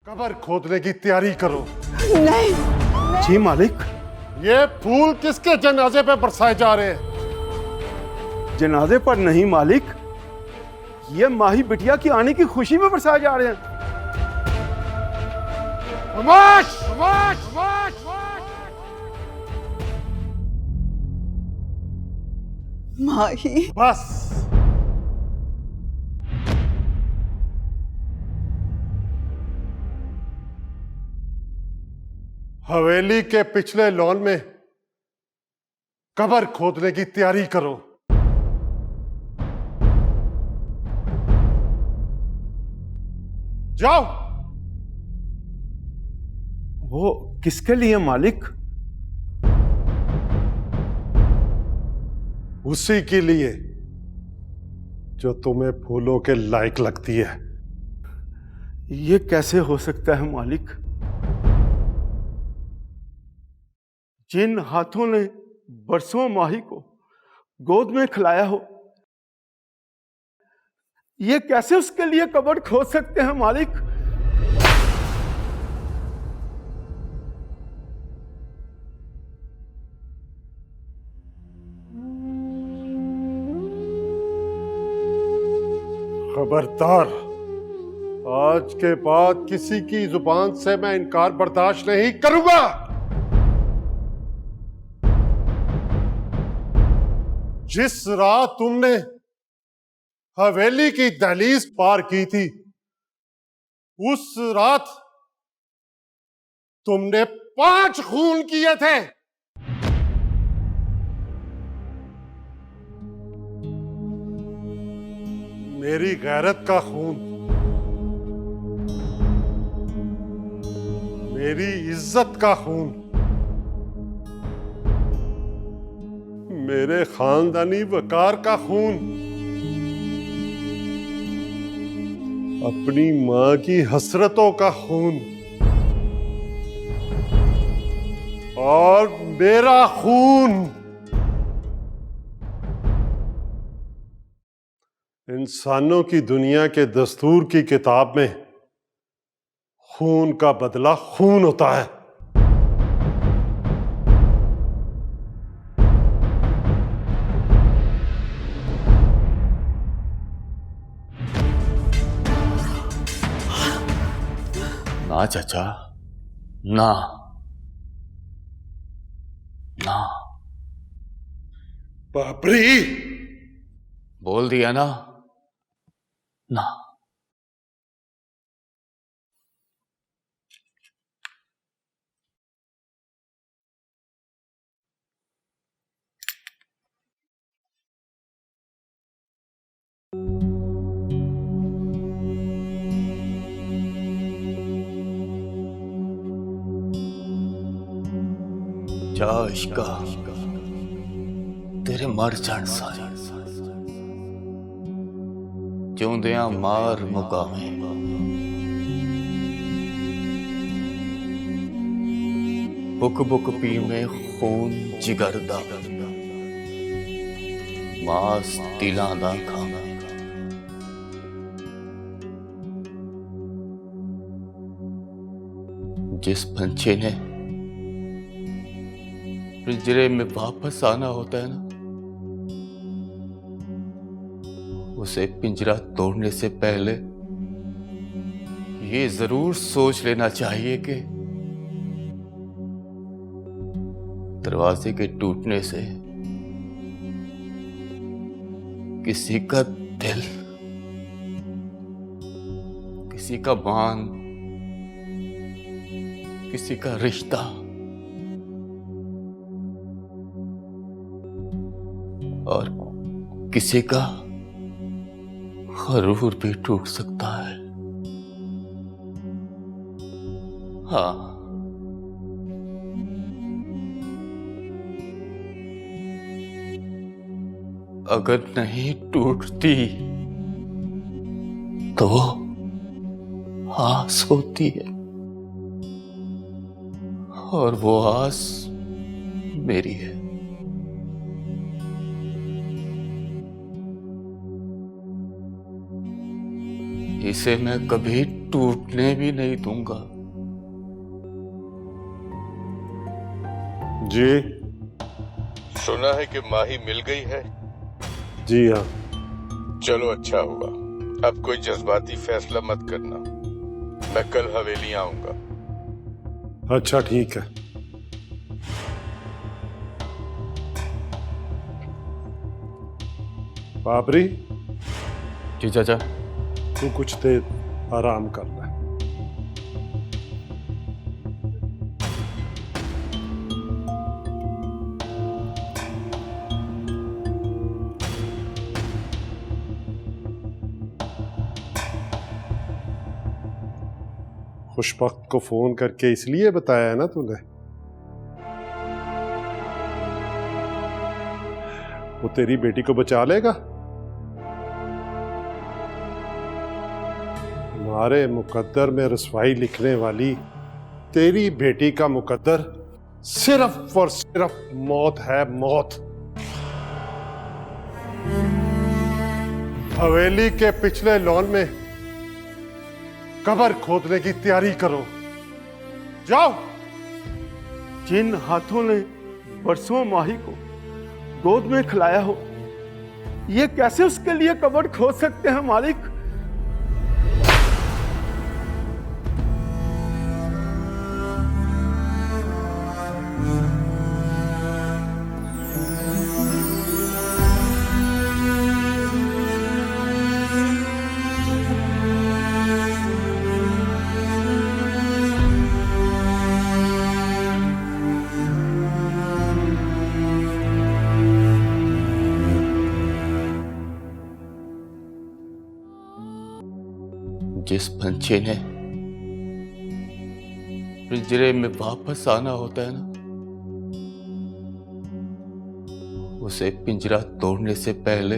कब्र खोदने की तैयारी करो। नहीं। जी मालिक। ये फूल किसके जनाजे पे बरसाए जा रहे हैं? जनाजे पर नहीं मालिक, ये माही बिटिया की आने की खुशी में बरसाए जा रहे हैं। खामोश! खामोश! खामोश! माही। बस हवेली के पिछले लॉन में कब्र खोदने की तैयारी करो। जाओ। वो किसके लिए मालिक? उसी के लिए जो तुम्हें फूलों के लायक लगती है। ये कैसे हो सकता है मालिक? जिन हाथों ने बरसों माही को गोद में खिलाया हो, ये कैसे उसके लिए कब्र खोद सकते हैं मालिक? खबरदार, आज के बाद किसी की जुबान से मैं इनकार बर्दाश्त नहीं करूंगा। जिस रात तुमने हवेली की दहलीज पार की थी, उस रात तुमने 5 खून किए थे। मेरी गैरत का खून, मेरी इज्जत का खून, मेरे खानदानी वकार का खून, अपनी मां की हसरतों का खून और मेरा खून इंसानों की दुनिया के दस्तूर की किताब में खून का बदला खून होता है। ना चाचा, ना ना। बाबरी, बोल दिया ना, ना। जा इश्का तेरे मर जान सारे, जिउंदियां मार मुकावे। बुक बुक पीवे खून जिगर दा, मास तिलां दा खावा। जिस पंछी ने पिंजरे में वापस आना होता है ना, उसे पिंजरा तोड़ने से पहले ये जरूर सोच लेना चाहिए कि दरवाजे के टूटने से किसी का दिल, किसी का मान, किसी का रिश्ता और किसी का गरूर भी टूट सकता है। हाँ, अगर नहीं टूटती तो वो आस होती है, और वो आस मेरी है। इसे मैं कभी टूटने भी नहीं दूंगा। जी सुना है कि माही मिल गई है। जी हाँ। चलो अच्छा हुआ। अब कोई जज्बाती फैसला मत करना। मैं कल हवेली आऊंगा। अच्छा ठीक है। बाबरी, जी चाचा। तू कुछ देर आराम कर ले। खुशबख्त को फोन करके इसलिए बताया है ना तूने? वो तेरी बेटी को बचा लेगा? हमारे मुकद्दर में रसवाई लिखने वाली तेरी बेटी का मुकद्दर सिर्फ और सिर्फ मौत है, मौत। हवेली के पिछले लॉन में कब्र खोदने की तैयारी करो। जाओ। जिन हाथों ने बरसों माही को गोद में खिलाया हो, ये कैसे उसके लिए कब्र खोद सकते हैं मालिक? जिस पंछी ने पिंजरे में वापस आना होता है ना, उसे पिंजरा तोड़ने से पहले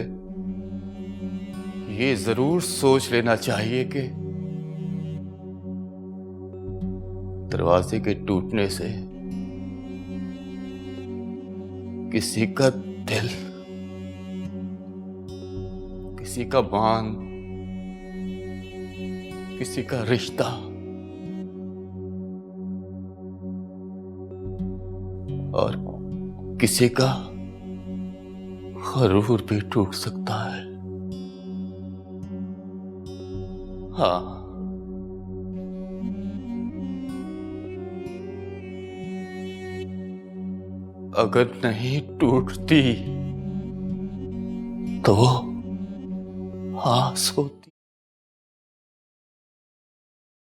ये जरूर सोच लेना चाहिए कि दरवाजे के टूटने से किसी का दिल, किसी का मान, किसी का रिश्ता और किसी का गरूर भी टूट सकता है। हाँ, अगर नहीं टूटती तो आस होती।